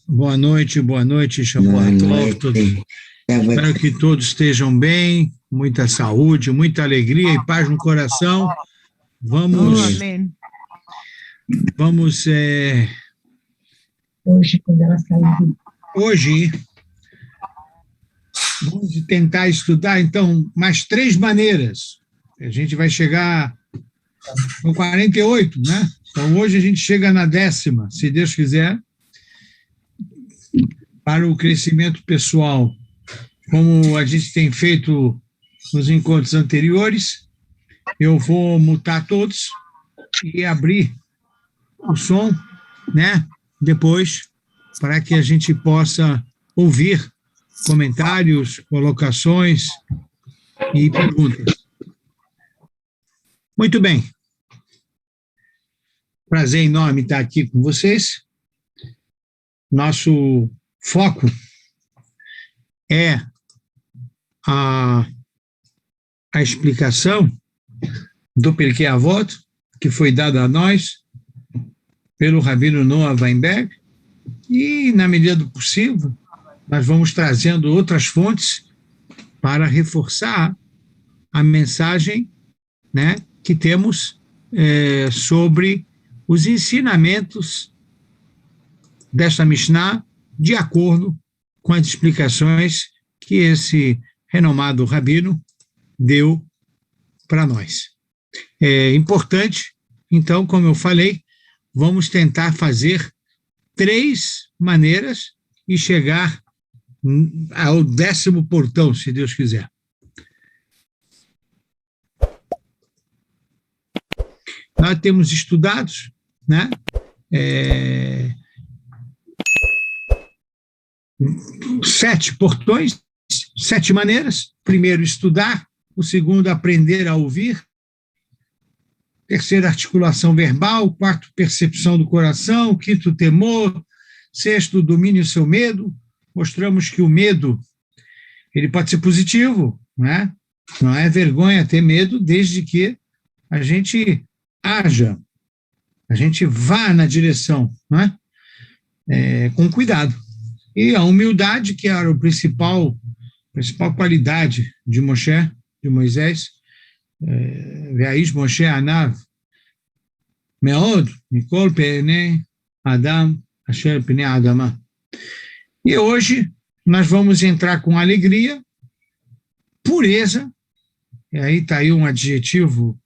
Boa noite, Boa Shavuot Tov. noite. Espero que todos estejam bem, muita saúde, muita alegria e paz no coração. Vamos, Amém. vamos Hoje, quando ela saiu. hoje, vamos tentar estudar, então, mais 3 maneiras. A gente vai chegar com 48, né? Então, hoje a gente chega na 10ª, se Deus quiser, para o crescimento pessoal. Como a gente tem feito nos encontros anteriores, eu vou mutar todos e abrir o som, né? Depois, para que a gente possa ouvir comentários, colocações e perguntas. Muito bem. Prazer enorme estar aqui com vocês. Nosso foco é a explicação do Pirkei Avot, que foi dada a nós pelo Rabino Noah Weinberg, e, na medida do possível, nós vamos trazendo outras fontes para reforçar a mensagem, né, que temos sobre os ensinamentos desta Mishnah, de acordo com as explicações que esse renomado rabino deu para nós. É importante, então, como eu falei, vamos tentar fazer 3 maneiras e chegar ao 10º portão, se Deus quiser. Nós temos estudado, né? 7 portões, 7 maneiras. Primeiro, estudar. O segundo, aprender a ouvir. Terceiro, articulação verbal. Quarto, percepção do coração. Quinto, temor. Sexto, domínio do seu medo. Mostramos que o medo ele pode ser positivo, né? Não é vergonha ter medo, desde que a gente haja, a gente vá na direção, né? Com cuidado. E a humildade, que era a principal qualidade de Moshe, de Moisés, Ve'aish Moshe anav meod mikol pnei adam asher pnei adama. E hoje nós vamos entrar com alegria, pureza, e aí está aí um adjetivo,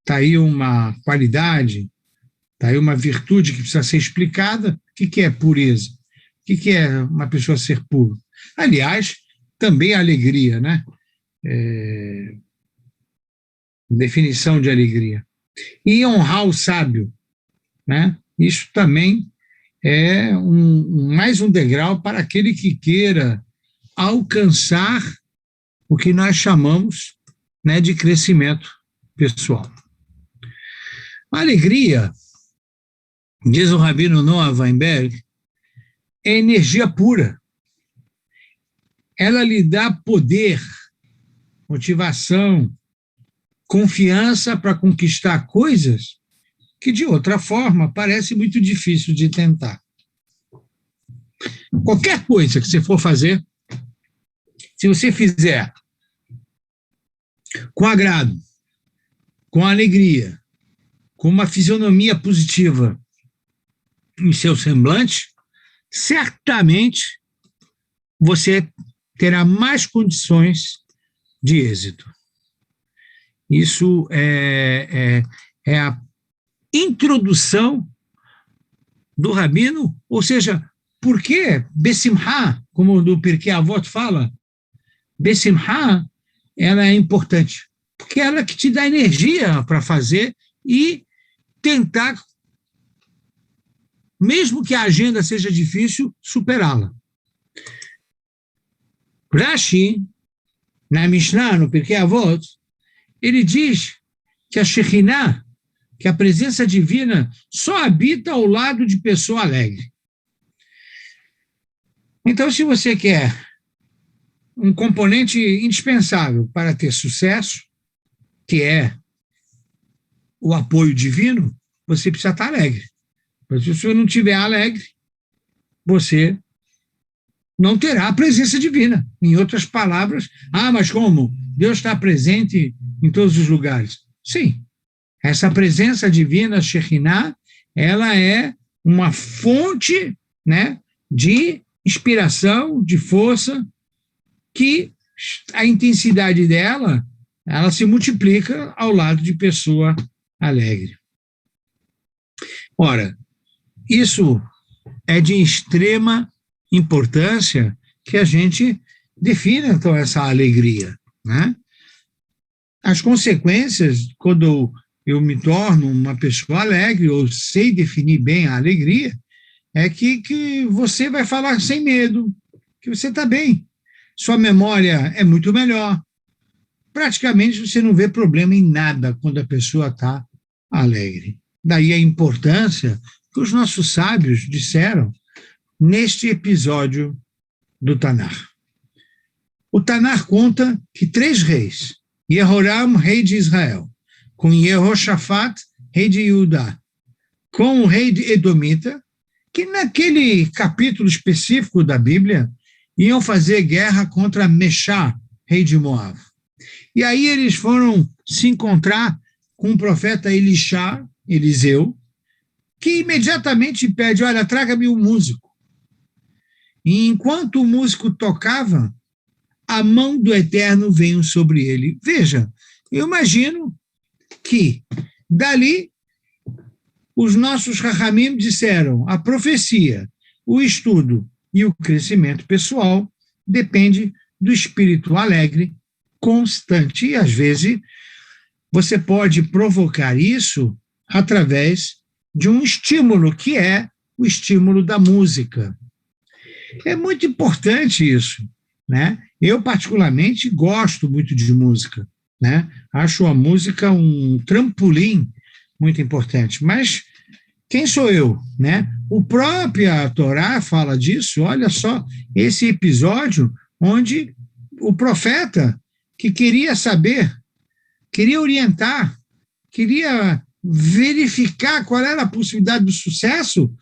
está aí uma qualidade, está aí uma virtude que precisa ser explicada. O que é pureza? O que é uma pessoa ser puro? Aliás, também a alegria, né? Definição de alegria. E honrar o sábio, né? Isso também é mais um degrau para aquele que queira alcançar o que nós chamamos, né, de crescimento pessoal. A alegria, diz o Rabino Noah Weinberg, é energia pura. Ela lhe dá poder, motivação, confiança para conquistar coisas que, de outra forma, parece muito difícil de tentar. Qualquer coisa que você for fazer, se você fizer com agrado, com alegria, com uma fisionomia positiva em seu semblante, certamente você terá mais condições de êxito. Isso é a introdução do Rabino, ou seja, por que Besimha, como do Pirkei Avot fala, Besimha, ela é importante, porque ela que te dá energia para fazer e tentar, mesmo que a agenda seja difícil, superá-la. Rashi, na Mishnah, no Pirkei Avot, ele diz que a Shekhinah, que a presença divina, só habita ao lado de pessoa alegre. Então, se você quer um componente indispensável para ter sucesso, que é o apoio divino, você precisa estar alegre. Mas se você não estiver alegre, você não terá a presença divina. Em outras palavras, mas como? Deus está presente em todos os lugares. Sim, essa presença divina, Shekhinah, ela é uma fonte, né, de inspiração, de força, que a intensidade dela, ela se multiplica ao lado de pessoa alegre. Ora, isso é de extrema importância que a gente defina, então, essa alegria, né? As consequências, quando eu me torno uma pessoa alegre, ou sei definir bem a alegria, é que você vai falar sem medo, que você está bem. Sua memória é muito melhor. Praticamente você não vê problema em nada quando a pessoa está alegre. Daí a importância que os nossos sábios disseram neste episódio do Tanar. O Tanar conta que 3 reis, Jehoram, rei de Israel, com Jehoshafat, rei de Judá, com o rei de Edomita, que naquele capítulo específico da Bíblia iam fazer guerra contra Meshá, rei de Moab. E aí eles foram se encontrar com o profeta Eliseu, que imediatamente pede, olha, traga-me um músico. E enquanto o músico tocava, a mão do Eterno veio sobre ele. Veja, eu imagino que dali os nossos Rahamim disseram, a profecia, o estudo e o crescimento pessoal depende do espírito alegre, constante. E às vezes você pode provocar isso através de um estímulo, que é o estímulo da música. É muito importante isso, né? Eu, particularmente, gosto muito de música, né? Acho a música um trampolim muito importante. Mas quem sou eu, né? O próprio Torá fala disso. Olha só esse episódio onde o profeta, que queria saber, queria orientar, queria verificar qual era a possibilidade do sucesso,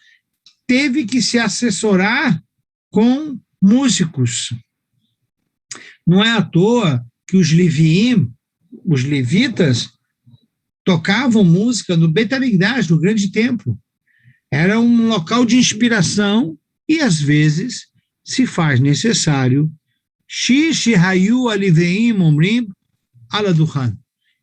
teve que se assessorar com músicos. Não é à toa que os Leviim, os levitas, tocavam música no Beit HaMikdash, no grande templo. Era um local de inspiração e, às vezes, se faz necessário Shishi Hayu Aliveim Omrim Aladuhan.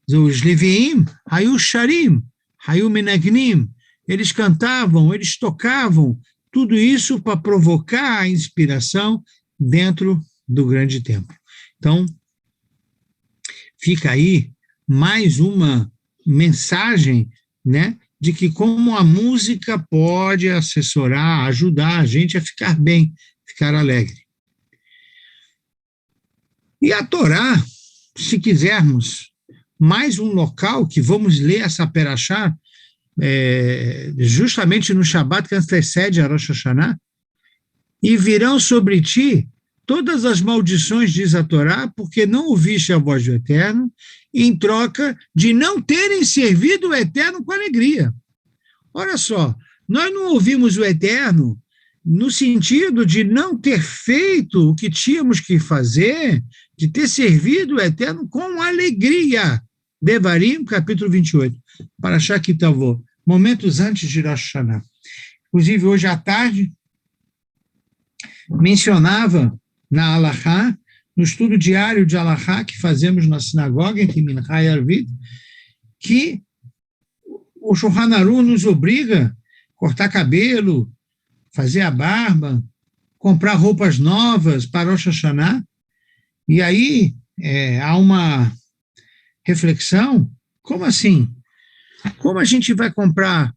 Os Leviim, Hayu Sharim, Hayu Menagnim, eles cantavam, eles tocavam, tudo isso para provocar a inspiração dentro do grande templo. Então, fica aí mais uma mensagem, né, de que como a música pode assessorar, ajudar a gente a ficar bem, ficar alegre. E a Torá, se quisermos, mais um local que vamos ler essa perashá, justamente no Shabat que antecede a Rosh Hashanah, e virão sobre ti todas as maldições, diz a Torá, porque não ouviste a voz do Eterno, em troca de não terem servido o Eterno com alegria. Olha só, nós não ouvimos o Eterno no sentido de não ter feito o que tínhamos que fazer, de ter servido o Eterno com alegria. Devarim, capítulo 28. Parashá Kitavô, momentos antes de Rosh Hashanah. Inclusive, hoje à tarde, mencionava na Alahá, no estudo diário de Alahá que fazemos na sinagoga, em Minchá e Arvit, que o Shulchan Aruch nos obriga a cortar cabelo, fazer a barba, comprar roupas novas para Rosh Hashanah. E aí há uma reflexão, como assim? Como a gente vai comprar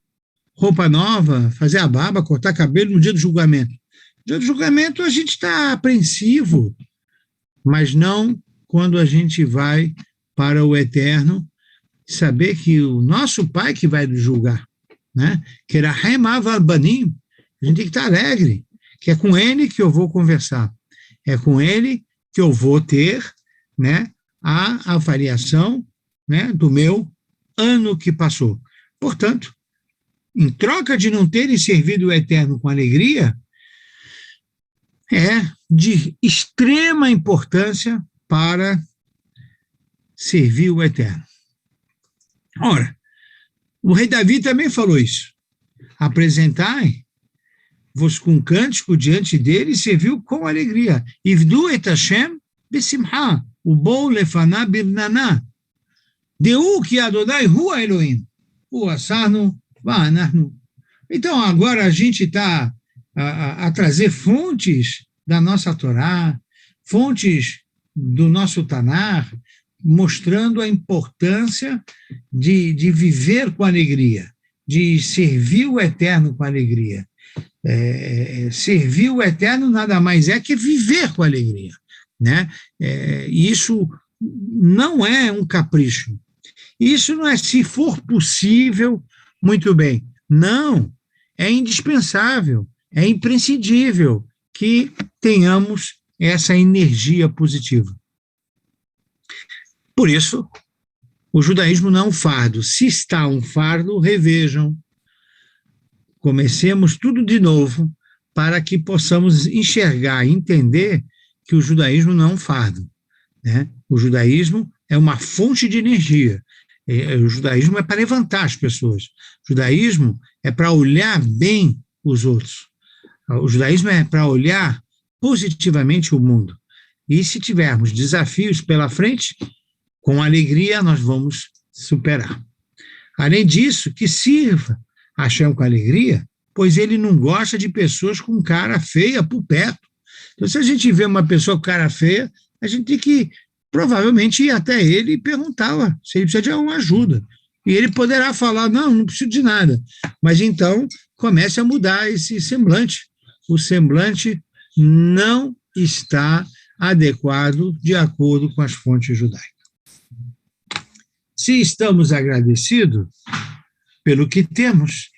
roupa nova, fazer a barba, cortar cabelo no dia do julgamento? No dia do julgamento a gente está apreensivo, mas não quando a gente vai para o Eterno, saber que o nosso Pai que vai nos julgar, né? Que era Rahem Banim, a gente tem que estar alegre, que é com ele que eu vou conversar, é com ele que eu vou ter, né, a avaliação, né, do meu ano que passou. Portanto, em troca de não terem servido o Eterno com alegria, é de extrema importância para servir o Eterno. Ora, o rei Davi também falou isso. Apresentai-vos com cântico diante dele e serviu com alegria. Ivdu et Hashem besimcha, ubou lefaná birnaná. Deu que Adonai hu Elohim, hu asarnu va'anarnu. Então, agora a gente está a trazer fontes da nossa Torá, fontes do nosso Tanar, mostrando a importância de viver com alegria, de servir o Eterno com alegria. Servir o Eterno nada mais é que viver com alegria, né? Isso não é um capricho. Isso não é se for possível, muito bem. Não, é indispensável, é imprescindível que tenhamos essa energia positiva. Por isso, o judaísmo não é um fardo. Se está um fardo, revejam. Comecemos tudo de novo para que possamos enxergar e entender que o judaísmo não é um fardo, né? O judaísmo é uma fonte de energia. O judaísmo é para levantar as pessoas. O judaísmo é para olhar bem os outros. O judaísmo é para olhar positivamente o mundo. E se tivermos desafios pela frente, com alegria nós vamos superar. Além disso, que sirva a Hashem com alegria, pois ele não gosta de pessoas com cara feia por perto. Então, se a gente vê uma pessoa com cara feia, a gente tem que provavelmente ir até ele e perguntar se ele precisa de alguma ajuda. E ele poderá falar, não preciso de nada. Mas então, comece a mudar esse semblante. O semblante não está adequado de acordo com as fontes judaicas. Se estamos agradecidos pelo que temos,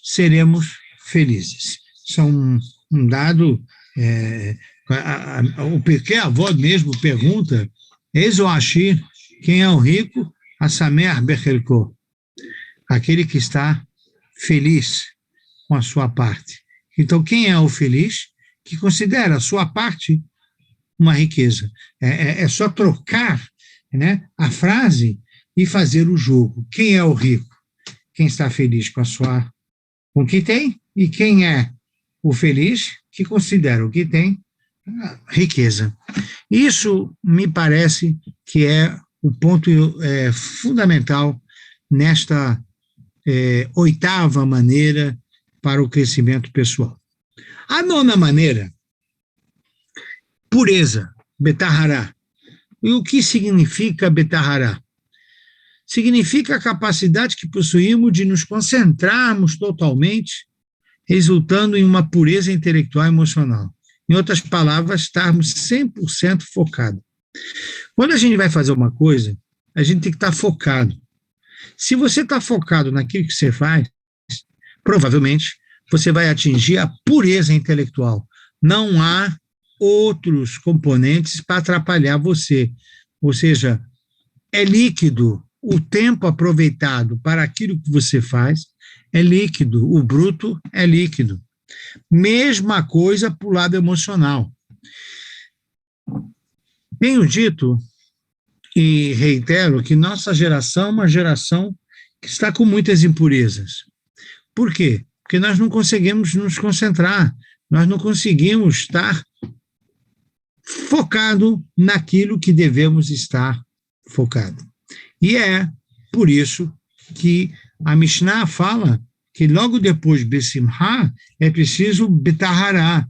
seremos felizes. Isso é um dado, o Pirkei Avot mesmo pergunta, Eis o Ashir, quem é o rico? Asameach bechelko, aquele que está feliz com a sua parte. Então, quem é o feliz? Que considera a sua parte uma riqueza. É só trocar, né, a frase e fazer o jogo. Quem é o rico? Quem está feliz com o que tem, e quem é o feliz que considera o que tem riqueza. Isso me parece que é o ponto fundamental nesta oitava maneira para o crescimento pessoal. A nona maneira, pureza, betahará. E o que significa betahará? Significa a capacidade que possuímos de nos concentrarmos totalmente, resultando em uma pureza intelectual e emocional. Em outras palavras, estarmos 100% focados. Quando a gente vai fazer uma coisa, a gente tem que estar focado. Se você está focado naquilo que você faz, provavelmente você vai atingir a pureza intelectual. Não há outros componentes para atrapalhar você. Ou seja, é líquido. O tempo aproveitado para aquilo que você faz é líquido. O bruto é líquido. Mesma coisa para o lado emocional. Tenho dito e reitero que nossa geração é uma geração que está com muitas impurezas. Por quê? Porque nós não conseguimos nos concentrar, nós não conseguimos estar focado naquilo que devemos estar focado. E é por isso que a Mishnah fala que logo depois de Besimha é preciso Betahará,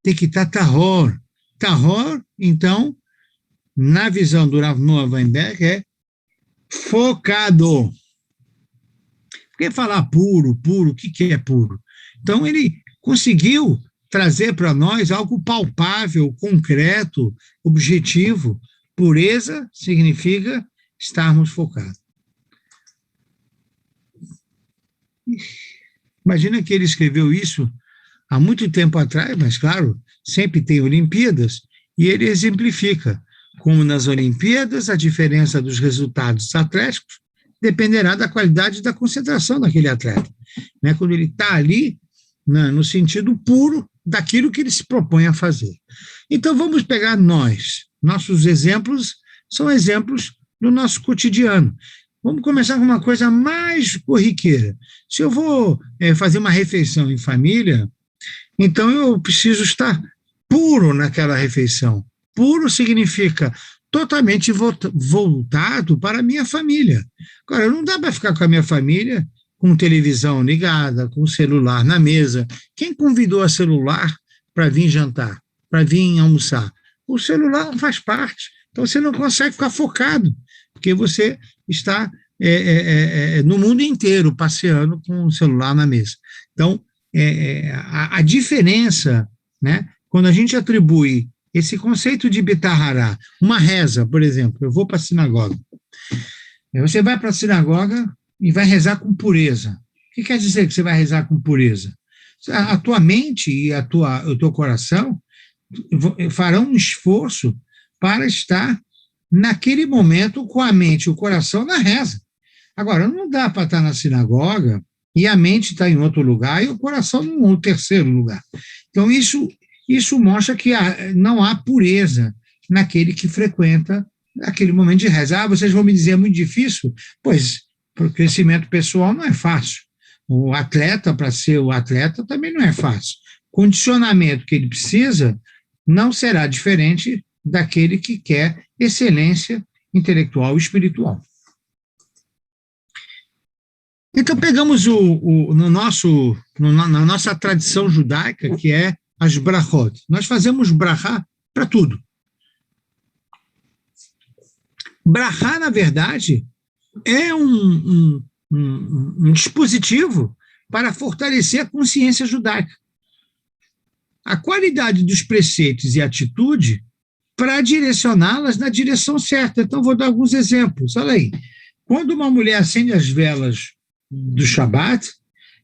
tem que estar Tahor. Tahor, então, na visão do Rav Noah Weinberg, é focado. Porque falar puro, o que é puro? Então, ele conseguiu trazer para nós algo palpável, concreto, objetivo. Pureza significa estarmos focados. Imagina que ele escreveu isso há muito tempo atrás, mas, claro, sempre tem Olimpíadas, e ele exemplifica como nas Olimpíadas a diferença dos resultados atléticos dependerá da qualidade e da concentração daquele atleta. Né? Quando ele está ali, né, no sentido puro daquilo que ele se propõe a fazer. Então, vamos pegar nossos exemplos são exemplos do nosso cotidiano. Vamos começar com uma coisa mais corriqueira. Se eu vou fazer uma refeição em família, então eu preciso estar puro naquela refeição. Puro significa totalmente voltado para a minha família. Agora, não dá para ficar com a minha família com televisão ligada, com celular na mesa. Quem convidou a celular para vir jantar, para vir almoçar? O celular não faz parte. Então, você não consegue ficar focado, porque você está no mundo inteiro passeando com o celular na mesa. Então, a diferença, né, quando a gente atribui esse conceito de Betahará, uma reza, por exemplo, eu vou para a sinagoga. Você vai para a sinagoga e vai rezar com pureza. O que quer dizer que você vai rezar com pureza? A tua mente e o teu coração farão um esforço para estar naquele momento com a mente e o coração na reza. Agora, não dá para estar na sinagoga e a mente está em outro lugar e o coração no terceiro lugar. Então, isso mostra que não há pureza naquele que frequenta aquele momento de reza. Ah, vocês vão me dizer, é muito difícil? Pois, para o crescimento pessoal não é fácil. O atleta, para ser o atleta, também não é fácil. O condicionamento que ele precisa não será diferente daquele que quer excelência intelectual e espiritual. Então, pegamos na nossa tradição judaica, que é as brachot. Nós fazemos brachá para tudo. Brachá, na verdade, é um dispositivo para fortalecer a consciência judaica. A qualidade dos preceitos e atitude para direcioná-las na direção certa. Então, vou dar alguns exemplos. Olha aí. Quando uma mulher acende as velas do Shabat,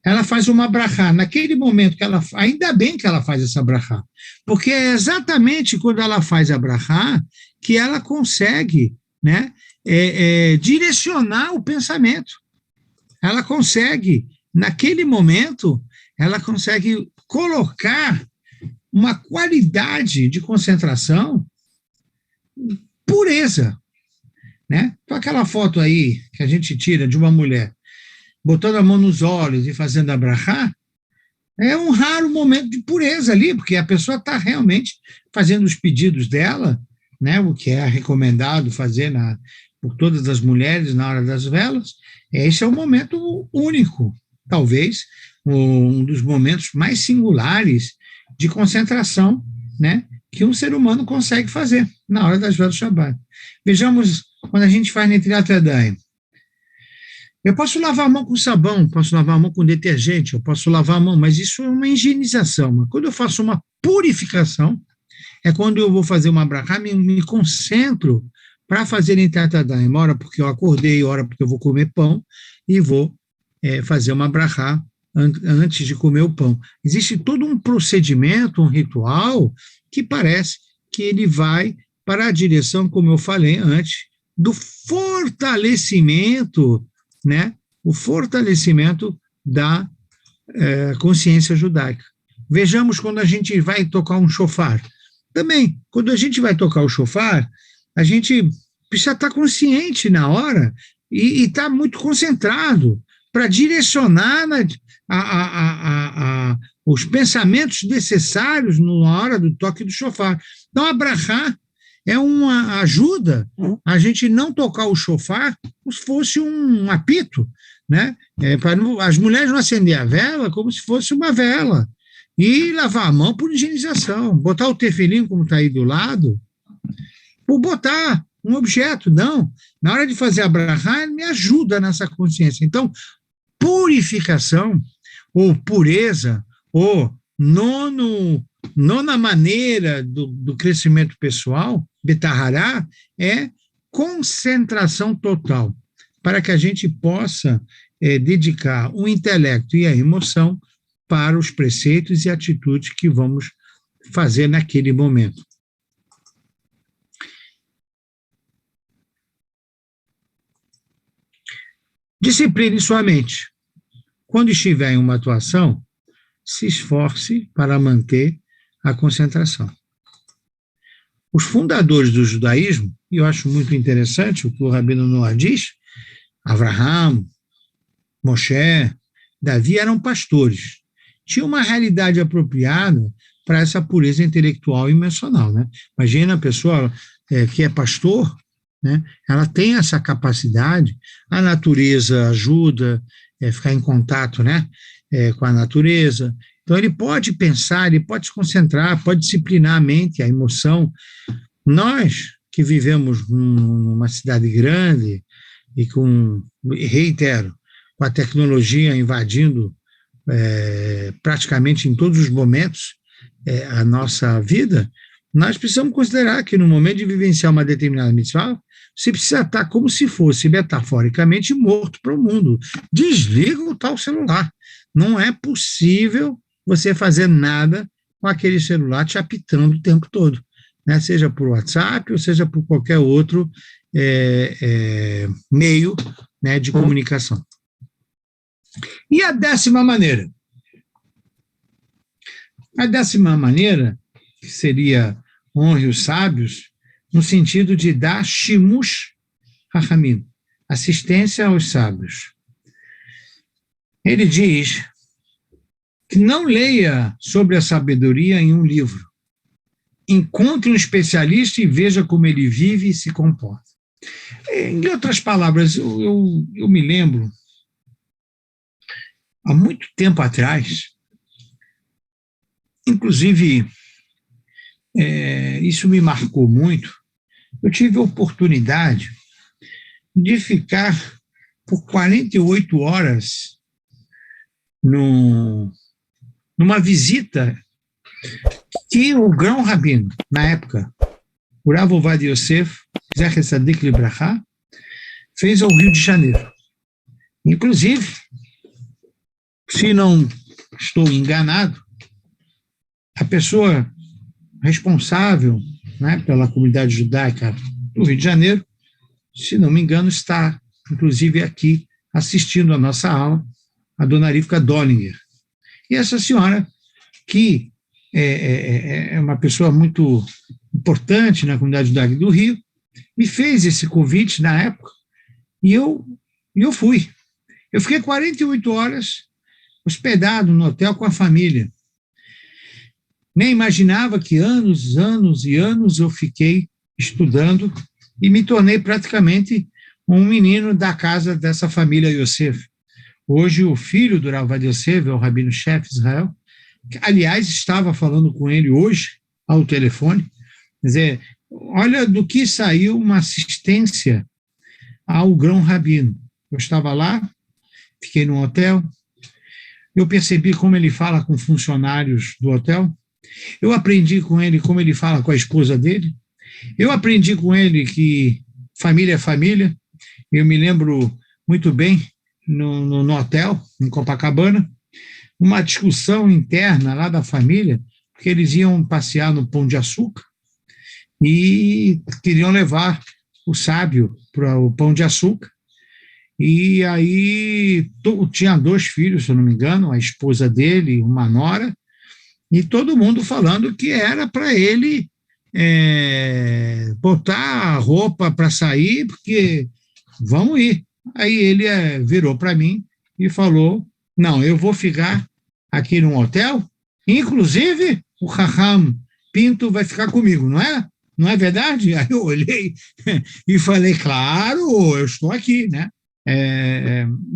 ela faz uma brachá. Naquele momento que ela... Ainda bem que ela faz essa brachá, porque é exatamente quando ela faz a brachá que ela consegue, né, direcionar o pensamento. Ela consegue, naquele momento, ela consegue colocar uma qualidade de concentração, pureza, né? Então, aquela foto aí que a gente tira de uma mulher botando a mão nos olhos e fazendo a brachá, é um raro momento de pureza ali, porque a pessoa está realmente fazendo os pedidos dela, né? O que é recomendado fazer por todas as mulheres na hora das velas. Esse é um momento único, talvez um dos momentos mais singulares de concentração, né, que um ser humano consegue fazer na hora das velas do Shabbat. Vejamos, quando a gente faz Netilat Yadayim, eu posso lavar a mão com sabão, posso lavar a mão com detergente, eu posso lavar a mão, mas isso é uma higienização. Mas quando eu faço uma purificação, é quando eu vou fazer uma brachá, me concentro para fazer Netilat Yadayim, ora porque eu acordei, ora porque eu vou comer pão, e vou fazer uma brachá antes de comer o pão. Existe todo um procedimento, um ritual, que parece que ele vai para a direção, como eu falei antes, do fortalecimento, né? O fortalecimento da consciência judaica. Vejamos quando a gente vai tocar um shofar. Também, quando a gente vai tocar o shofar, a gente precisa estar consciente na hora e estar muito concentrado para direcionar os pensamentos necessários na hora do toque do shofar. Então, a brachá é uma ajuda a gente não tocar o shofar como se fosse um apito, né? Para as mulheres não acender a vela como se fosse uma vela. E lavar a mão por higienização. Botar o tefilim, como está aí do lado, por botar um objeto. Não. Na hora de fazer a brachá, me ajuda nessa consciência. Então, purificação, ou pureza, ou nona maneira do crescimento pessoal, Betahará, é concentração total, para que a gente possa dedicar o intelecto e a emoção para os preceitos e atitudes que vamos fazer naquele momento. Discipline sua mente. Quando estiver em uma atuação, se esforce para manter a concentração. Os fundadores do judaísmo, e eu acho muito interessante o que o Rabino Noah diz, Abraham, Moshe, Davi eram pastores. Tinha uma realidade apropriada para essa pureza intelectual e emocional, né? Imagina a pessoa que é pastor, né? Ela tem essa capacidade, a natureza ajuda a ficar em contato, né? Com a natureza. Então ele pode pensar, ele pode se concentrar, pode disciplinar a mente, a emoção. Nós que vivemos numa cidade grande e reitero, com a tecnologia invadindo praticamente em todos os momentos a nossa vida, nós precisamos considerar que no momento de vivenciar uma determinada mitzvah, você precisa estar como se fosse metaforicamente morto para o mundo. Desliga o tal celular. Não é possível você fazer nada com aquele celular te apitando o tempo todo, né? Seja por WhatsApp ou seja por qualquer outro meio, né, de comunicação. E a 10ª maneira? A 10ª maneira, que seria honre os sábios, no sentido de dar shimush hachamim, assistência aos sábios. Ele diz que não leia sobre a sabedoria em um livro. Encontre um especialista e veja como ele vive e se comporta. Em outras palavras, eu me lembro, há muito tempo atrás, inclusive, isso me marcou muito, eu tive a oportunidade de ficar por 48 horas numa visita que o grão rabino, na época, o Rav Ovadia Yosef, Zecher Tzadik Libraha, fez ao Rio de Janeiro. Inclusive, se não estou enganado, a pessoa responsável, né, pela comunidade judaica do Rio de Janeiro, se não me engano, está, inclusive, aqui assistindo a nossa aula, a dona Rivka Dollinger. E essa senhora, que é uma pessoa muito importante na comunidade judaica do Rio, me fez esse convite na época, e eu fui. Eu fiquei 48 horas hospedado no hotel com a família. Nem imaginava que anos e anos eu fiquei estudando e me tornei praticamente um menino da casa dessa família Yosef. Hoje o filho do Rav Ovadia Yosef é o rabino-chefe Israel, que, aliás, estava falando com ele hoje ao telefone. Quer dizer, olha do que saiu uma assistência ao grão rabino. Eu estava lá, fiquei num hotel, eu percebi como ele fala com funcionários do hotel, eu aprendi com ele como ele fala com a esposa dele, eu aprendi com ele que família é família. Eu me lembro muito bem, no hotel, em Copacabana, uma discussão interna lá da família, porque eles iam passear no Pão de Açúcar e queriam levar o sábio para o Pão de Açúcar. E aí tinha 2 filhos, se eu não me engano, a esposa dele, uma nora, e todo mundo falando que era para ele botar a roupa para sair, porque vamos ir. Aí ele virou para mim e falou, não, eu vou ficar aqui num hotel, inclusive o Raham Pinto vai ficar comigo, não é? Não é verdade? Aí eu olhei e falei, claro, eu estou aqui, né?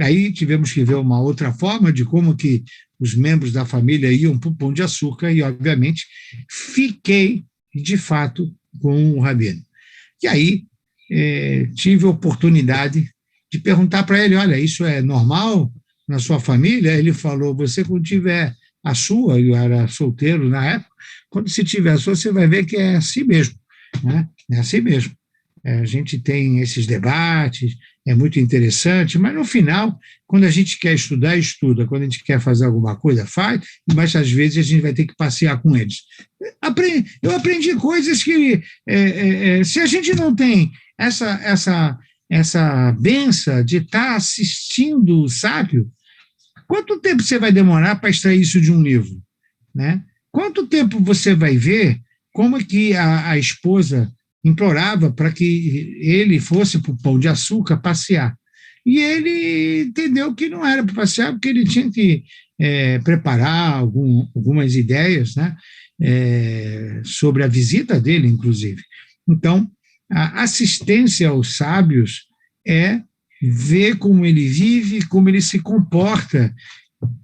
Aí tivemos que ver uma outra forma de como que os membros da família iam para o Pão de Açúcar e, obviamente, fiquei, de fato, com o rabino. E aí tive a oportunidade de perguntar para ele, olha, isso é normal na sua família? Ele falou, você quando tiver a sua, eu era solteiro na época, quando se tiver a sua, você vai ver que é assim mesmo, né? É assim mesmo. A gente tem esses debates, é muito interessante, mas no final, quando a gente quer estudar, estuda, quando a gente quer fazer alguma coisa, faz, mas às vezes a gente vai ter que passear com eles. Eu aprendi coisas que, se a gente não tem essa benção de estar assistindo o sábio, Quanto tempo você vai demorar para extrair isso de um livro? Né? Quanto tempo você vai ver como é que a esposa implorava para que ele fosse para o Pão de Açúcar passear? E ele entendeu que não era para passear, porque ele tinha que preparar algumas ideias, né, sobre a visita dele, inclusive. Então, a assistência aos sábios é ver como ele vive, como ele se comporta,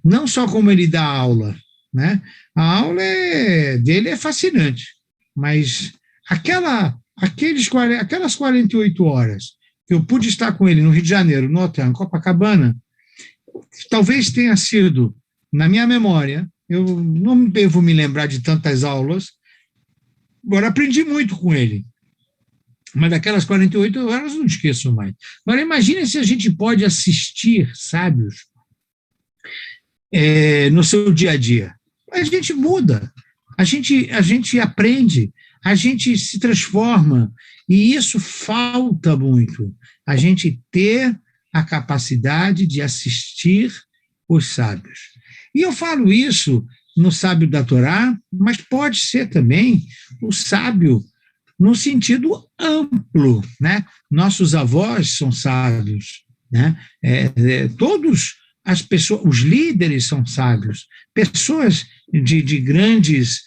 não só como ele dá aula, né? A aula dele é fascinante, mas aquelas 48 horas que eu pude estar com ele no Rio de Janeiro, no hotel, em Copacabana, talvez tenha sido, na minha memória, eu não devo me lembrar de tantas aulas, agora aprendi muito com ele, mas daquelas 48 horas não esqueço mais. Agora, imagine se a gente pode assistir sábios no seu dia a dia. A gente muda, a gente aprende, a gente se transforma, e isso falta muito, a gente ter a capacidade de assistir os sábios. E eu falo isso no sábio da Torá, mas pode ser também o sábio no sentido amplo, né? Nossos avós são sábios, né? Todos as pessoas, os líderes são sábios, pessoas de grandes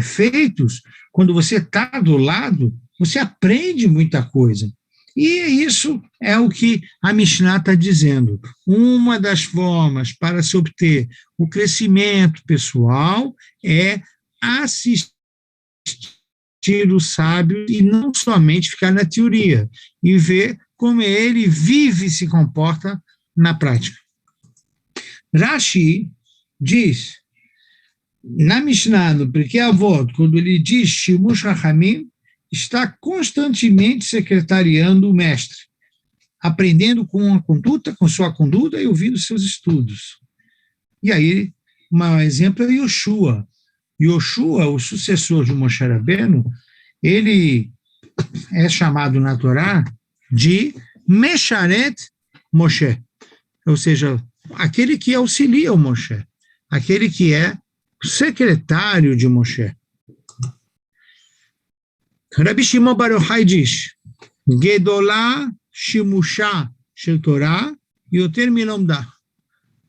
feitos, quando você está do lado, você aprende muita coisa. E isso é o que a Mishnah está dizendo. Uma das formas para se obter o crescimento pessoal é assistir o sábio e não somente ficar na teoria, e ver como ele vive e se comporta na prática. Rashi diz, na Mishnah, no Pirkei Avot, quando ele diz Shimush Hachamim, está constantemente secretariando o mestre, aprendendo com sua conduta e ouvindo seus estudos. E aí, um exemplo é Yoshua. Yoshua, o sucessor de Moshe Rabbeinu, ele é chamado na Torá de Mesharet Moshe, ou seja, aquele que auxilia o Moshe, aquele que é secretário de Moshe. Rabi Shimon Bar Yochai diz, Gedolá Shimusha Shel Torah Yoter Milomdah.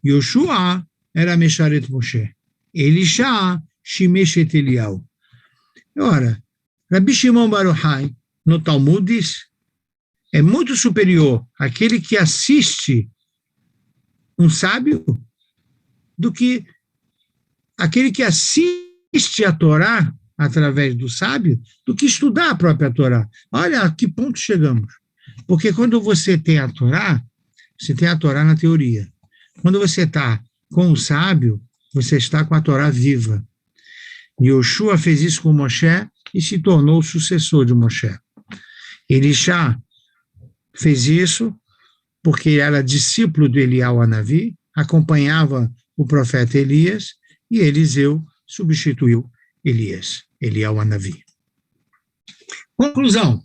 Yoshua era Mesharet Moshe. Elisha Shimesh et Eliyahu. Ora, Rabi Shimon Bar Yochai, no Talmud, diz, é muito superior aquele que assiste um sábio do que aquele que assiste a Torá através do sábio, do que estudar a própria Torá. Olha a que ponto chegamos. Porque quando você tem a Torá na teoria. Quando você está com o sábio, você está com a Torá viva. Yoshua fez isso com Moshe e se tornou o sucessor de Moshe. Elisha fez isso porque era discípulo do Eliyahu Hanavi, acompanhava o profeta Elias, e Eliseu substituiu Eliyahu Hanavi. Conclusão.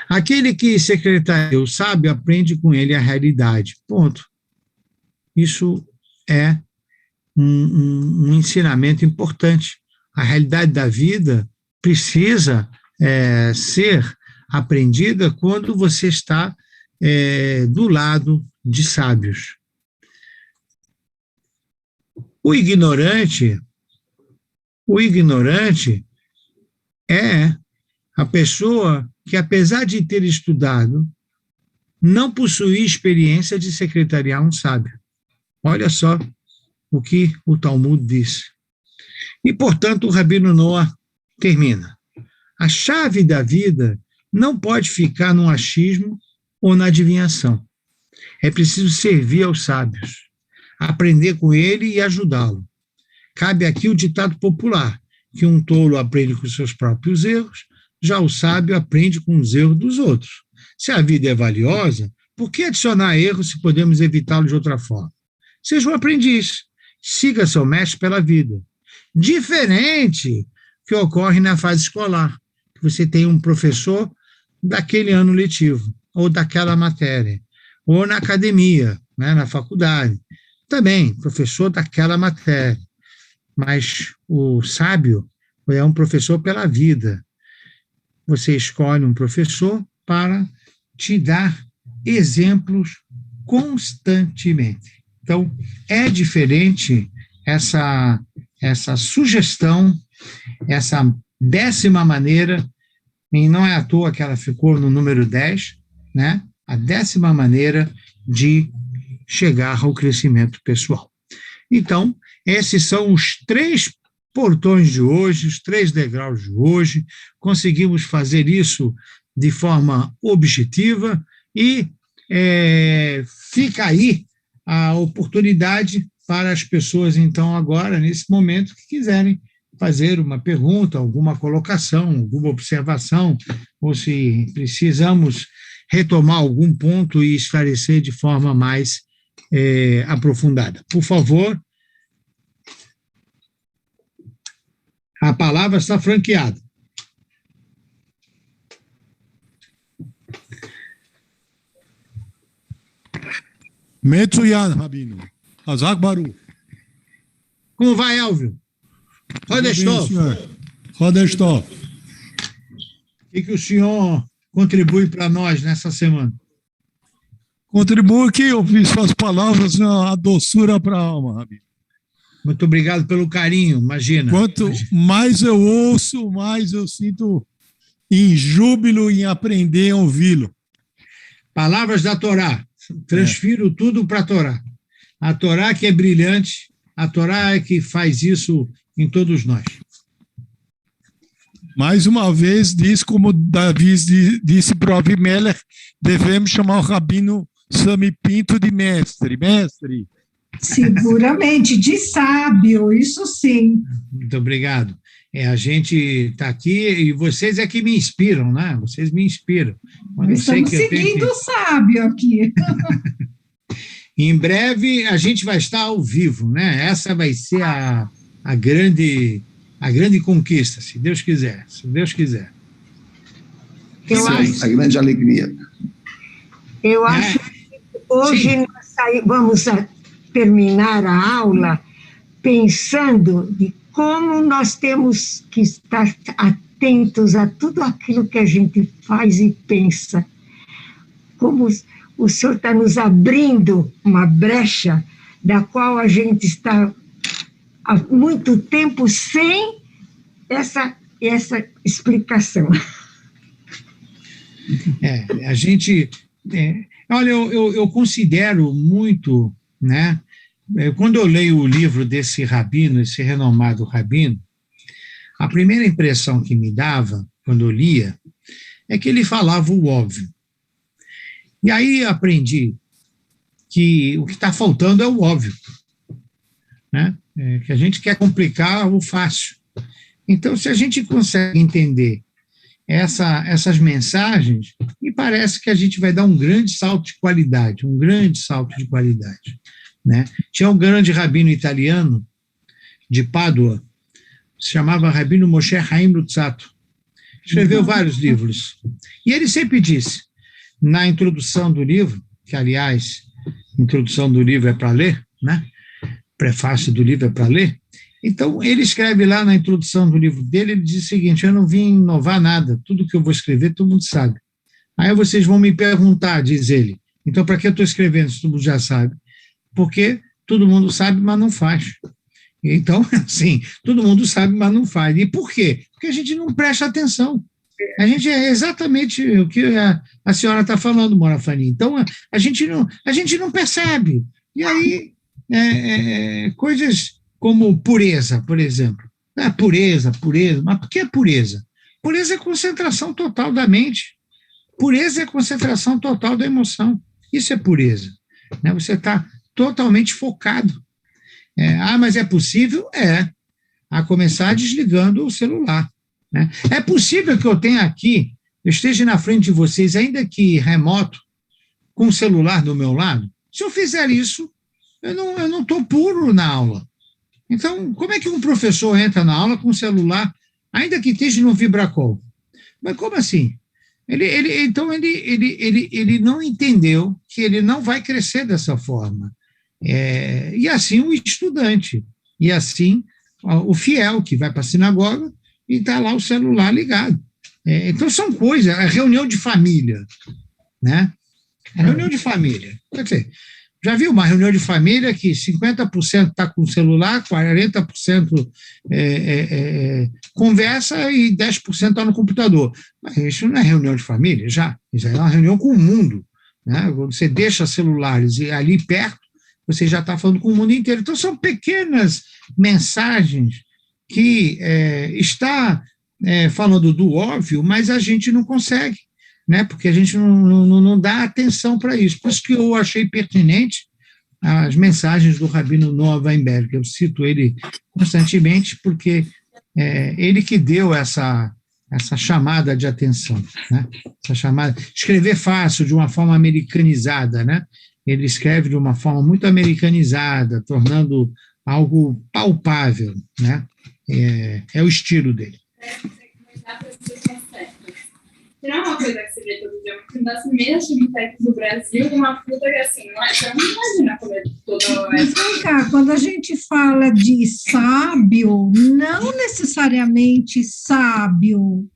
Aquele que secretaria o sábio aprende com ele a realidade. Ponto. Isso é um ensinamento importante. A realidade da vida precisa ser aprendida quando você está do lado de sábios. O ignorante é a pessoa que, apesar de ter estudado, não possui experiência de secretariar um sábio. Olha só o que o Talmud diz. E, portanto, o Rabino Noah termina. A chave da vida não pode ficar no achismo ou na adivinhação. É preciso servir aos sábios, aprender com ele e ajudá-lo. Cabe aqui o ditado popular, que um tolo aprende com seus próprios erros, já o sábio aprende com os erros dos outros. Se a vida é valiosa, por que adicionar erros se podemos evitá-lo de outra forma? Seja um aprendiz, siga seu mestre pela vida. Diferente que ocorre na fase escolar, que você tem um professor daquele ano letivo, ou daquela matéria, ou na academia, né, na faculdade. Também, professor daquela matéria. Mas o sábio é um professor pela vida. Você escolhe um professor para te dar exemplos constantemente. Então, é diferente essa sugestão, essa 10ª maneira, e não é à toa que ela ficou no número 10, né? A 10ª maneira de chegar ao crescimento pessoal. Então, esses são os 3 portões de hoje, os 3 degraus de hoje. Conseguimos fazer isso de forma objetiva e fica aí a oportunidade para as pessoas, então, agora, nesse momento, que quiserem fazer uma pergunta, alguma colocação, alguma observação, ou se precisamos retomar algum ponto e esclarecer de forma mais aprofundada. Por favor, a palavra está franqueada. Metsuyan, Rabino. Hazak Baru. Como vai, Elvio? Rodestov. Rodestov. O que o senhor contribui para nós nessa semana? Contribui que eu vi suas palavras, a doçura para a alma, Rabino. Muito obrigado pelo carinho, imagina. Quanto mais eu ouço, mais eu sinto em júbilo em aprender a ouvi-lo. Palavras da Torá. Transfiro tudo para a Torá. A Torá que é brilhante, a Torá é que faz isso em todos nós. Mais uma vez, diz como Davi disse para o Avimelech, devemos chamar o Rabino Sami Pinto de mestre. Mestre. Seguramente, de sábio, isso sim. Muito obrigado. A gente está aqui e vocês é que me inspiram, né? Vocês me inspiram. Estamos seguindo o sábio aqui. Em breve a gente vai estar ao vivo, né? Essa vai ser a grande conquista, se Deus quiser. Se Deus quiser. A grande alegria. Eu acho que hoje nós vamos terminar a aula pensando de como nós temos que estar atentos a tudo aquilo que a gente faz e pensa. Como o senhor está nos abrindo uma brecha da qual a gente está há muito tempo sem essa explicação. A gente... olha, eu considero muito, né? Quando eu leio o livro desse rabino, esse renomado rabino, a primeira impressão que me dava, quando eu lia, é que ele falava o óbvio. E aí aprendi que o que está faltando é o óbvio, né? Que a gente quer complicar o fácil. Então, se a gente consegue entender essas mensagens, me parece que a gente vai dar um grande salto de qualidade, né? Tinha um grande rabino italiano de Pádua, se chamava Rabino Moshe Chaim Luzzatto, escreveu vários livros, e ele sempre disse, na introdução do livro, que aliás, a introdução do livro é para ler, né? Prefácio do livro é para ler, então ele escreve lá na introdução do livro dele, ele diz o seguinte, eu não vim inovar nada, tudo que eu vou escrever todo mundo sabe. Aí vocês vão me perguntar, diz ele, então para que eu estou escrevendo se todo mundo já sabe? Porque todo mundo sabe, mas não faz. Então, assim, todo mundo sabe, mas não faz. E por quê? Porque a gente não presta atenção. A gente é exatamente o que a senhora está falando, Mora Fani. Então, a gente não percebe. E aí, coisas como pureza, por exemplo. Pureza, mas por que pureza? Pureza é concentração total da mente. Pureza é concentração total da emoção. Isso é pureza. Né? Você está totalmente focado. Mas é possível? A começar desligando o celular. Né? É possível que eu tenha aqui, eu esteja na frente de vocês, ainda que remoto, com o celular do meu lado? Se eu fizer isso, eu não estou puro na aula. Então, como é que um professor entra na aula com o celular, ainda que esteja no vibracol? Mas como assim? Então, ele não entendeu que ele não vai crescer dessa forma. E assim o estudante, e assim o fiel, que vai para a sinagoga e está lá o celular ligado. Então, são coisas, a reunião de família, né? A reunião de família. Quer dizer, já viu uma reunião de família que 50% está com o celular, 40% conversa e 10% está no computador. Mas isso não é reunião de família, isso é uma reunião com o mundo, né? Você deixa celulares ali perto, você já está falando com o mundo inteiro. Então, são pequenas mensagens que está falando do óbvio, mas a gente não consegue, né? Porque a gente não dá atenção para isso. Por isso que eu achei pertinente as mensagens do Rabino Noah Weinberg. Eu cito ele constantemente porque ele que deu essa chamada de atenção, né? Essa chamada, escrever fácil, de uma forma americanizada, né? Ele escreve de uma forma muito americanizada, tornando algo palpável, né? É o estilo dele. Não é uma coisa que você vê todo dia, uma das primeiras chimpanzés do Brasil, uma fruta que assim, você não imagina comer toda Mas vem cá, quando a gente fala de sábio, não necessariamente sábio,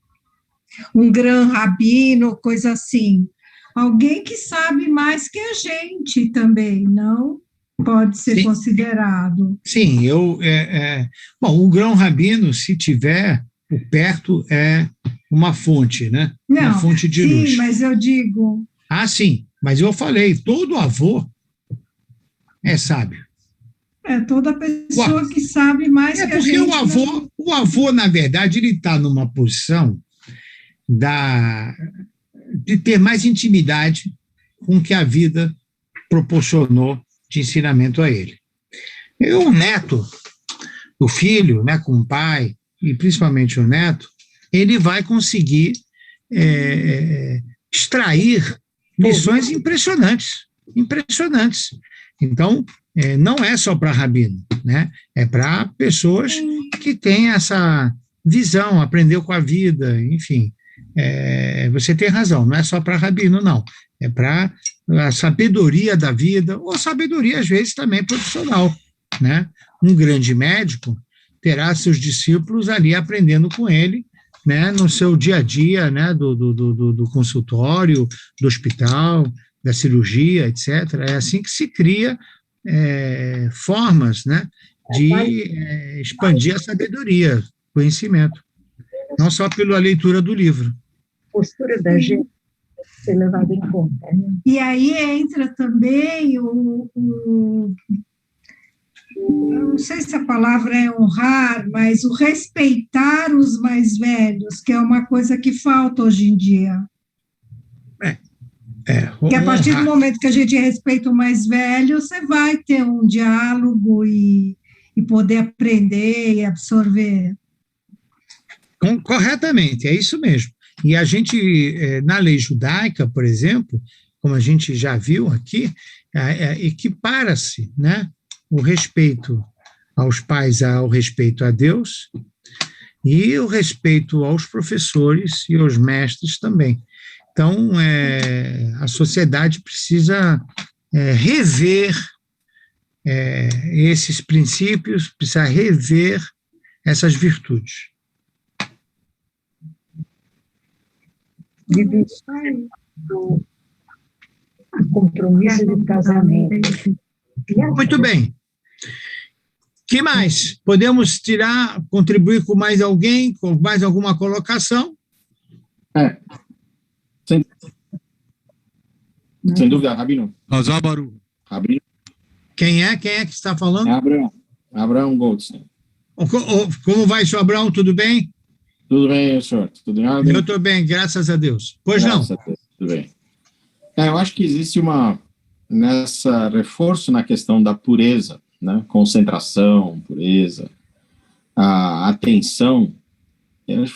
um grão rabino, coisa assim. Alguém que sabe mais que a gente também, não? Pode ser considerado. Sim, bom, o grão rabino, se tiver por perto, é uma fonte, né? Não, uma fonte de luz. Sim, mas eu digo... Sim, mas eu falei, todo avô é sábio. Toda pessoa que sabe mais que a gente. Porque o avô, na verdade, ele está numa posição de ter mais intimidade com o que a vida proporcionou de ensinamento a ele. E o neto, o filho, né, com o pai, e principalmente o neto, ele vai conseguir extrair lições impressionantes. Então, não é só para rabino, né? É para pessoas que têm essa visão, aprendeu com a vida, enfim. Você tem razão, não é só para rabino, não. É para a sabedoria da vida, ou sabedoria, às vezes, também profissional, né? Um grande médico terá seus discípulos ali aprendendo com ele, né, no seu dia a dia, né, do consultório, do hospital, da cirurgia, etc. É assim que se cria formas, né, de expandir a sabedoria, conhecimento, não só pela leitura do livro. A postura da gente ser levada em conta. Né? E aí entra também eu não sei se a palavra é honrar, mas o respeitar os mais velhos, que é uma coisa que falta hoje em dia. Que a partir do momento que a gente respeita o mais velho, você vai ter um diálogo e poder aprender e absorver. Corretamente, é isso mesmo. E a gente, na lei judaica, por exemplo, como a gente já viu aqui, equipara-se, né, o respeito aos pais ao respeito a Deus e o respeito aos professores e aos mestres também. Então, a sociedade precisa rever esses princípios, precisa rever essas virtudes. Do compromisso de casamento. Muito bem. Que mais? Podemos contribuir com mais alguém, com mais alguma colocação? Sem dúvida, Rabino. Rabino. Quem é que está falando? Abraão Goldstein. Como vai, senhor Abraão? Tudo bem? Tudo bem, senhor? Tudo em ordem? Eu estou bem, graças a Deus. Pois graças não? A Deus, tudo bem. Eu acho que existe nessa reforço na questão da pureza, né? Concentração, pureza, a atenção.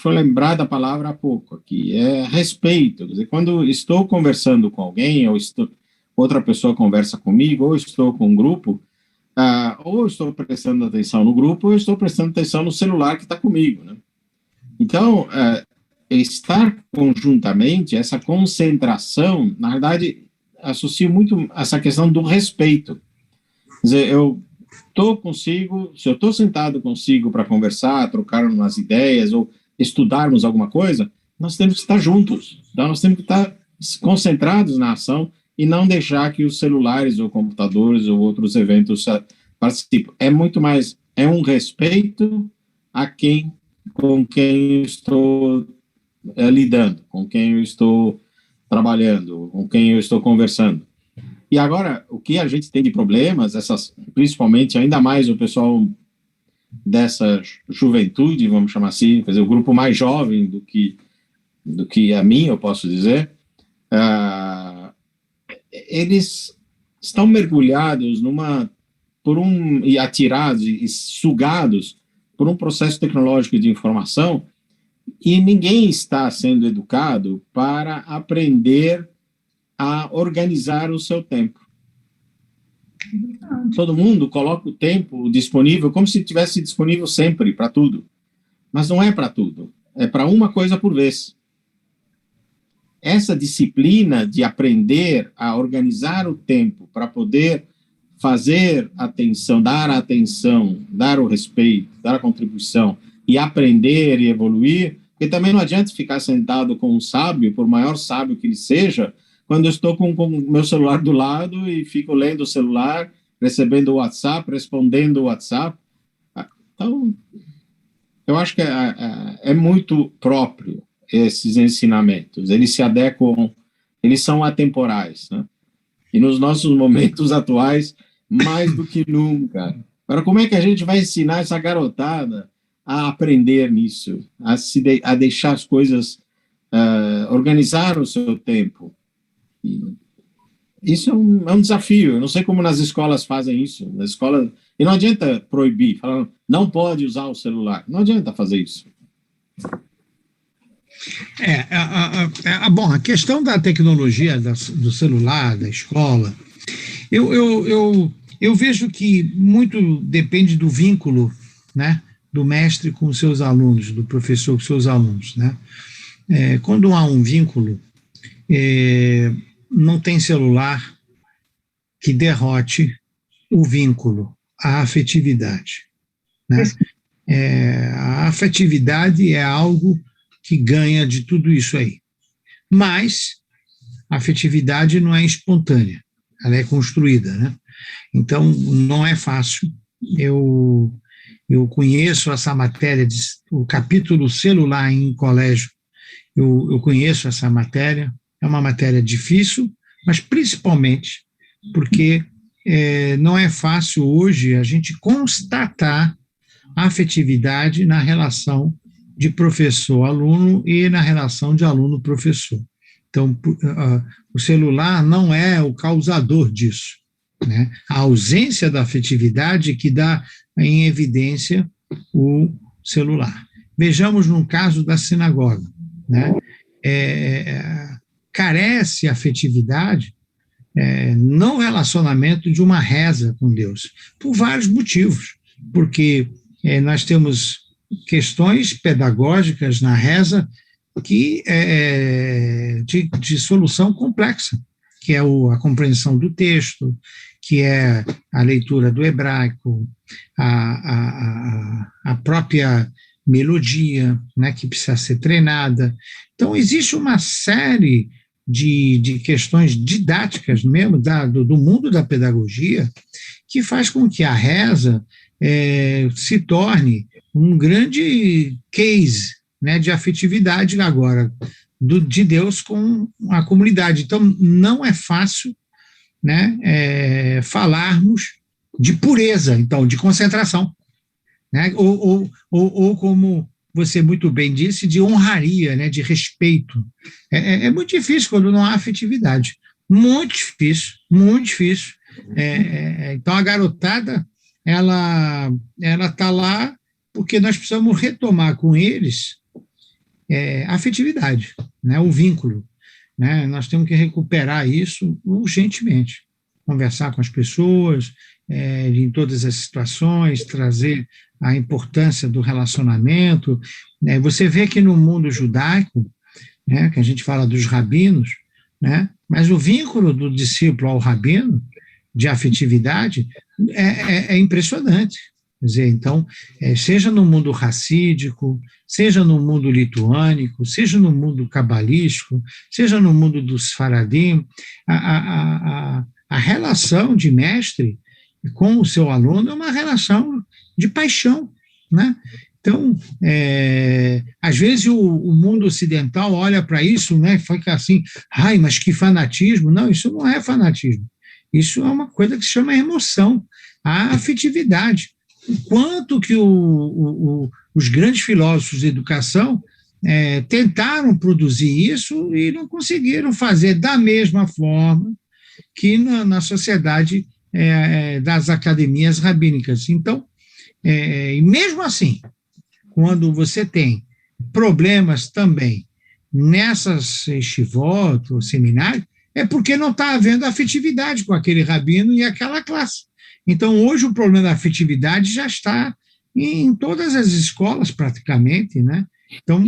Foi lembrada a palavra há pouco aqui, é respeito. Quer dizer, quando estou conversando com alguém, ou outra pessoa conversa comigo, ou estou com um grupo, ou estou prestando atenção no grupo, ou estou prestando atenção no celular que está comigo, né? Então, estar conjuntamente, essa concentração, na verdade, associo muito essa questão do respeito. Quer dizer, eu estou consigo, se eu estou sentado consigo para conversar, trocar umas ideias ou estudarmos alguma coisa, nós temos que estar juntos. Então, nós temos que estar concentrados na ação e não deixar que os celulares ou computadores ou outros eventos participem. É muito mais, é um respeito a com quem eu estou lidando, com quem eu estou trabalhando, com quem eu estou conversando. E agora, o que a gente tem de problemas, principalmente, ainda mais o pessoal dessa juventude, vamos chamar assim, quer dizer, o grupo mais jovem do que a mim, eu posso dizer, eles estão mergulhados e atirados e sugados por um processo tecnológico de informação, e ninguém está sendo educado para aprender a organizar o seu tempo. Todo mundo coloca o tempo disponível como se estivesse disponível sempre para tudo. Mas não é para tudo. É para uma coisa por vez. Essa disciplina de aprender a organizar o tempo para poder fazer atenção, dar o respeito, dar a contribuição e aprender e evoluir, porque também não adianta ficar sentado com um sábio, por maior sábio que ele seja, quando eu estou com o meu celular do lado e fico lendo o celular, recebendo o WhatsApp, respondendo o WhatsApp. Então, eu acho que é muito próprio esses ensinamentos. Eles se adequam, eles são atemporais, né? E nos nossos momentos atuais, mais do que nunca. Agora, como é que a gente vai ensinar essa garotada a aprender nisso, a deixar as coisas, organizar o seu tempo? Isso é um desafio. Eu não sei como nas escolas fazem isso. Na escola, e não adianta proibir, falando, não pode usar o celular. Não adianta fazer isso. Bom, a questão da tecnologia, do celular, da escola, eu vejo que muito depende do vínculo, né, do mestre com os seus alunos, do professor com os seus alunos, né? Quando há um vínculo, não tem celular que derrote o vínculo, a afetividade, né? A afetividade é algo que ganha de tudo isso aí. Mas a afetividade não é espontânea, ela é construída, né? Então, não é fácil. Eu conheço essa matéria, o capítulo celular em colégio, eu conheço essa matéria, é uma matéria difícil, mas principalmente porque não é fácil hoje a gente constatar a afetividade na relação de professor-aluno e na relação de aluno-professor. Então, o celular não é o causador disso, né? A ausência da afetividade que dá em evidência o celular. Vejamos no caso da sinagoga, né? Carece afetividade no relacionamento de uma reza com Deus, por vários motivos, porque nós temos questões pedagógicas na reza que de solução complexa, que é a compreensão do texto, que é a leitura do hebraico, a própria melodia, né, que precisa ser treinada. Então, existe uma série de questões didáticas mesmo do mundo da pedagogia que faz com que a reza se torne um grande case, né, de afetividade agora de Deus com a comunidade. Então, não é fácil, né, falarmos de pureza, então, de concentração, né, ou como você muito bem disse, de honraria, né, de respeito. É muito difícil quando não há afetividade. Muito difícil, muito difícil. Então, a garotada, ela está lá porque nós precisamos retomar com eles a afetividade, né, o vínculo, né? Nós temos que recuperar isso urgentemente. conversar com as pessoas, em todas as situações, trazer a importância do relacionamento. Você vê que no mundo judaico, né, que a gente fala dos rabinos, né, mas o vínculo do discípulo ao rabino, de afetividade, é impressionante. Quer dizer, então, seja no mundo racídico, seja no mundo lituânico, seja no mundo cabalístico, seja no mundo dos faradim, a relação de mestre com o seu aluno é uma relação de paixão, né? Então, às vezes o mundo ocidental olha para isso, né, e fica assim, ai, mas que fanatismo. Não, isso não é fanatismo. Isso é uma coisa que se chama emoção, a afetividade. O quanto que os grandes filósofos de educação tentaram produzir isso e não conseguiram fazer da mesma forma que na sociedade das academias rabínicas. Então, e mesmo assim, quando você tem problemas também nessas yeshivot, ou seminários, é porque não está havendo afetividade com aquele rabino e aquela classe. Então, hoje, o problema da afetividade já está em todas as escolas, praticamente, né? Então,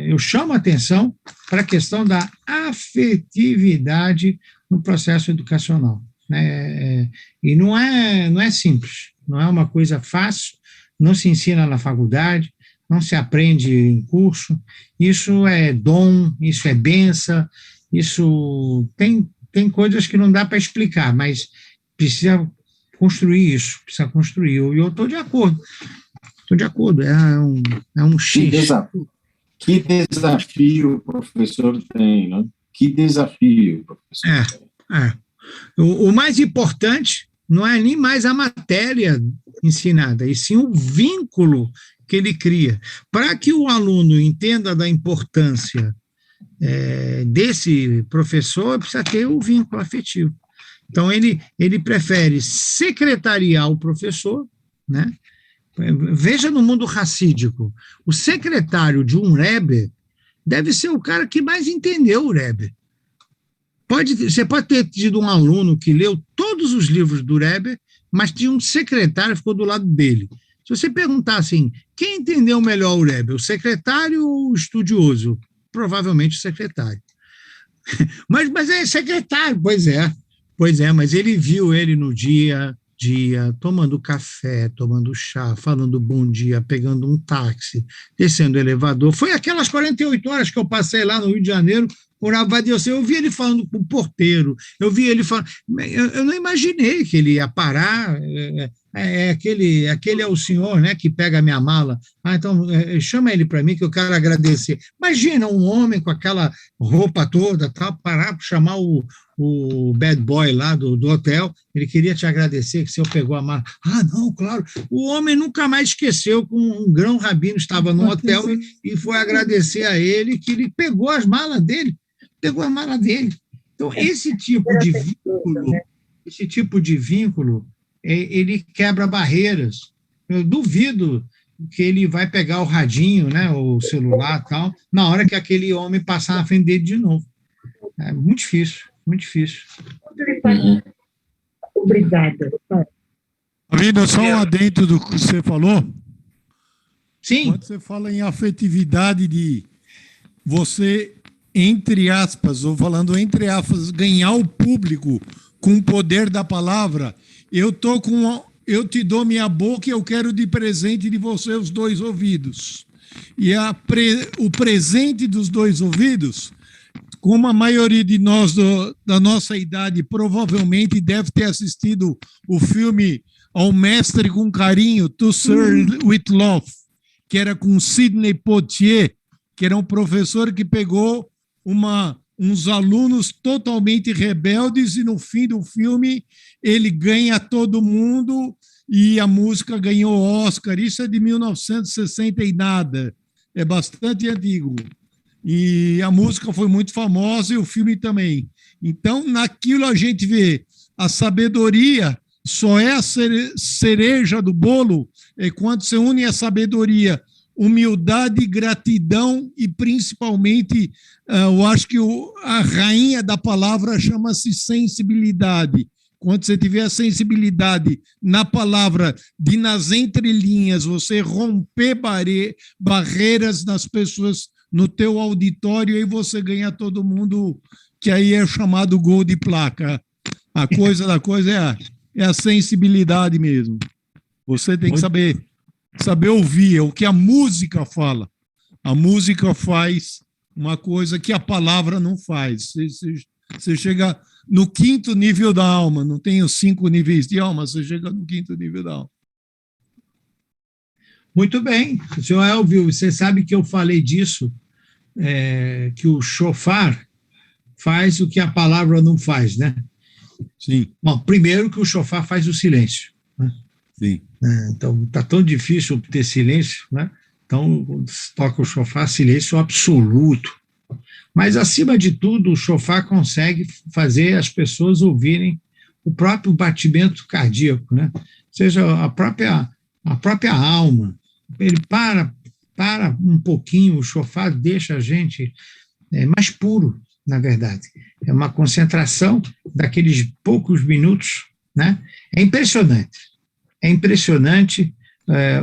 eu chamo a atenção para a questão da afetividade no processo educacional, né? E não é simples, não é uma coisa fácil, não se ensina na faculdade, não se aprende em curso, isso é dom, isso é bênção, isso tem coisas que não dá para explicar, mas precisa construir isso, precisa construir. E eu estou de acordo, é um X. Que desafio o professor tem, né? Que desafio o professor tem. O mais importante não é nem mais a matéria ensinada, e sim o vínculo que ele cria. Para que o aluno entenda da importância desse professor, precisa ter o vínculo afetivo. Então, ele prefere secretariar o professor, né? Veja no mundo racídico, o secretário de um Rebbe deve ser o cara que mais entendeu o Rebbe. Você pode ter tido um aluno que leu todos os livros do Rebbe, mas tinha um secretário que ficou do lado dele. Se você perguntar assim, quem entendeu melhor o Rebbe, o secretário ou o estudioso? Provavelmente o secretário. Mas é secretário, pois é, mas ele viu ele no dia, tomando café, tomando chá, falando bom dia, pegando um táxi, descendo o elevador. Foi aquelas 48 horas que eu passei lá no Rio de Janeiro, por Avadia, eu vi ele falando com o porteiro, eu vi ele falando, eu não imaginei que ele ia parar, aquele é o senhor, né, que pega a minha mala, então chama ele para mim que eu quero agradecer. Imagina um homem com aquela roupa toda, parar para chamar o bad boy lá do hotel, ele queria te agradecer que o senhor pegou a mala. Não, claro, o homem nunca mais esqueceu que um grão rabino estava no hotel e foi agradecer a ele que ele pegou as malas dele. Então, esse tipo de vínculo, ele quebra barreiras. Eu duvido que ele vai pegar o radinho, né, o celular e tal, na hora que aquele homem passar na frente dele de novo. É muito difícil, muito difícil. Obrigada. Avino, só um adendo do que você falou. Sim. Quando você fala em afetividade de você, entre aspas, ou falando entre aspas, ganhar o público com o poder da palavra, eu te dou minha boca e eu quero de presente de você os 2 ouvidos. E o presente dos 2 ouvidos, como a maioria de nós da nossa idade provavelmente deve ter assistido o filme Ao Mestre com Carinho, To Serve with Love, que era com Sidney Poitier, que era um professor que pegou uns alunos totalmente rebeldes e no fim do filme ele ganha todo mundo e a música ganhou Oscar. Isso é de 1960 e nada, é bastante antigo. E a música foi muito famosa e o filme também. Então, naquilo a gente vê a sabedoria, só é a cereja do bolo quando você une a sabedoria, humildade, gratidão e, principalmente, eu acho que a rainha da palavra chama-se sensibilidade, quando você tiver a sensibilidade na palavra de, nas entrelinhas, você romper barreiras das pessoas no teu auditório, e você ganha todo mundo, que aí é chamado gol de saca. A coisa da coisa é a sensibilidade mesmo. Você tem que saber ouvir, é o que a música fala. A música faz uma coisa que a palavra não faz. Você chega no 5º nível da alma, não tem os 5 níveis de alma, você chega no 5º nível da alma. Muito bem, senhor Elvio, você sabe que eu falei disso, que o shofar faz o que a palavra não faz, né? Sim. Bom, primeiro que o shofar faz o silêncio, né? Sim. Então, está tão difícil obter silêncio, né? Então, toca o shofar, silêncio absoluto. Mas, acima de tudo, o shofar consegue fazer as pessoas ouvirem o próprio batimento cardíaco, né? Ou seja, a própria alma. Ele para um pouquinho, o shofar deixa a gente mais puro, na verdade. É uma concentração daqueles poucos minutos, né? É impressionante. É impressionante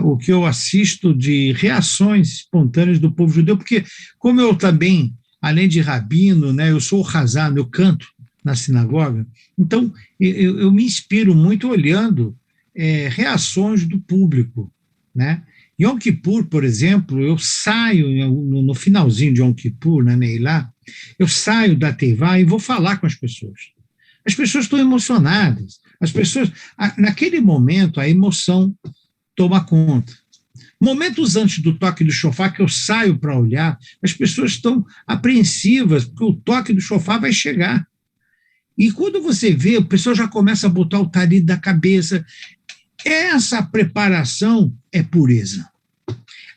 o que eu assisto de reações espontâneas do povo judeu, porque como eu também, além de rabino, né, eu sou razano, eu canto na sinagoga, então eu me inspiro muito olhando reações do público, né? Yom Kippur, por exemplo, eu saio no finalzinho de Yom Kippur, na Neilá, eu saio da Teivá e vou falar com as pessoas. As pessoas estão emocionadas. As pessoas, naquele momento, a emoção toma conta. Momentos antes do toque do shofar, que eu saio para olhar, as pessoas estão apreensivas, porque o toque do shofar vai chegar. E quando você vê, a pessoa já começa a botar o talit da cabeça. Essa preparação é pureza.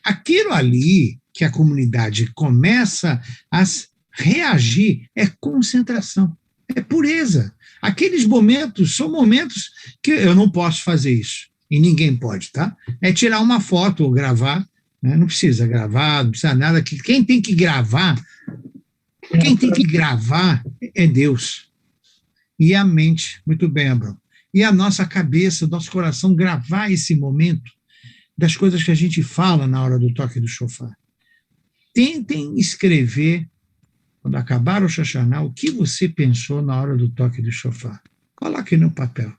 Aquilo ali que a comunidade começa a reagir é concentração, é pureza. Aqueles momentos são momentos que eu não posso fazer isso, e ninguém pode, tá? É tirar uma foto ou gravar, né? Não precisa gravar, não precisa nada. Quem tem que gravar é Deus. E a mente, muito bem, Abraão. E a nossa cabeça, o nosso coração, gravar esse momento das coisas que a gente fala na hora do toque do shofar. Tentem escrever, quando acabar o Shoshaná, o que você pensou na hora do toque do shofar. Coloque no papel.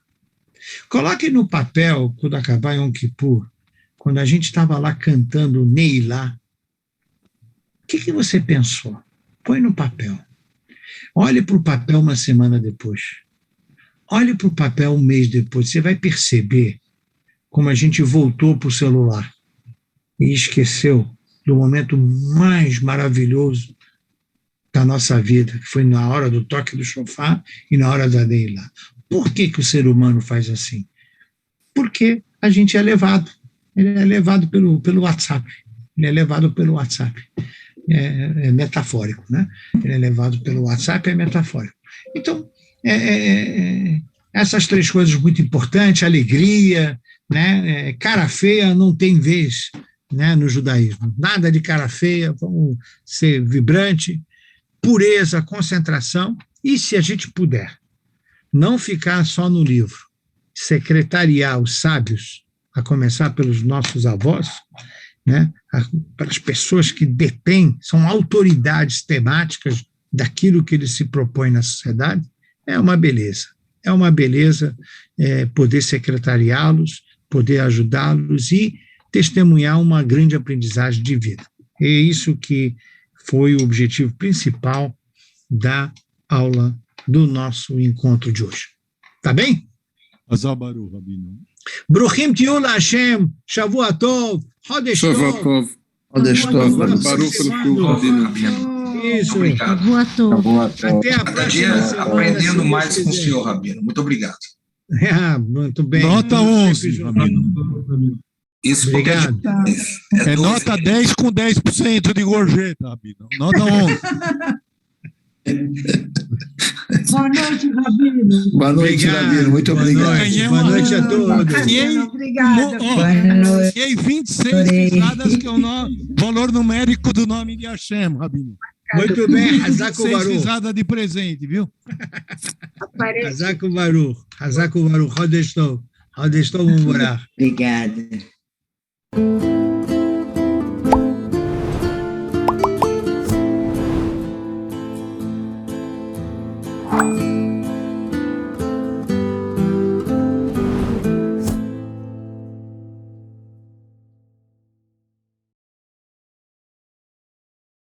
Coloque no papel, quando acabar Yom Kippur, quando a gente estava lá cantando Neilá, o que você pensou? Põe no papel. Olhe para o papel uma semana depois. Olhe para o papel um mês depois. Você vai perceber como a gente voltou para o celular e esqueceu do momento mais maravilhoso da nossa vida, que foi na hora do toque do shofar e na hora da Neilá. Por que o ser humano faz assim? Porque a gente é levado. Ele é levado pelo WhatsApp. Ele é levado pelo WhatsApp. É metafórico, né? Ele é levado pelo WhatsApp, é metafórico. Então, essas 3 coisas muito importantes, alegria, né? Cara feia não tem vez, né, no judaísmo. Nada de cara feia, vamos ser vibrante, pureza, concentração, e se a gente puder, não ficar só no livro, secretariar os sábios, a começar pelos nossos avós, né, pelas pessoas que detêm, são autoridades temáticas daquilo que eles se propõem na sociedade, é uma beleza. É uma beleza poder secretariá-los, poder ajudá-los e testemunhar uma grande aprendizagem de vida. É isso que foi o objetivo principal da aula do nosso encontro de hoje. Tá bem? Azal Baruch, Rabino. Bruchim Tiyu LaHashem, Shavua Tov, Chodesh Tov. Chodesh Tov, Baruch Rabino. Isso. Obrigado. Até a próxima semana. Aprendendo mais com o senhor, Rabino. Muito obrigado. Muito bem. Nota 11, Rabino. Isso obrigado. É nota 10 com 10% de gorjeta, Rabino. Nota 11. Boa noite, Rabino. Boa noite, Rabino. Muito obrigado. Boa noite a todos. Obrigada. Ganhei 26 risadas, que é o valor numérico do nome de Hashem, Rabino. Muito bem, Hazako 26 Baruch. risadas de presente, viu? Aparece. Hazak Baruch, Hazak Baruch, Rodestov, vamos orar. Obrigada.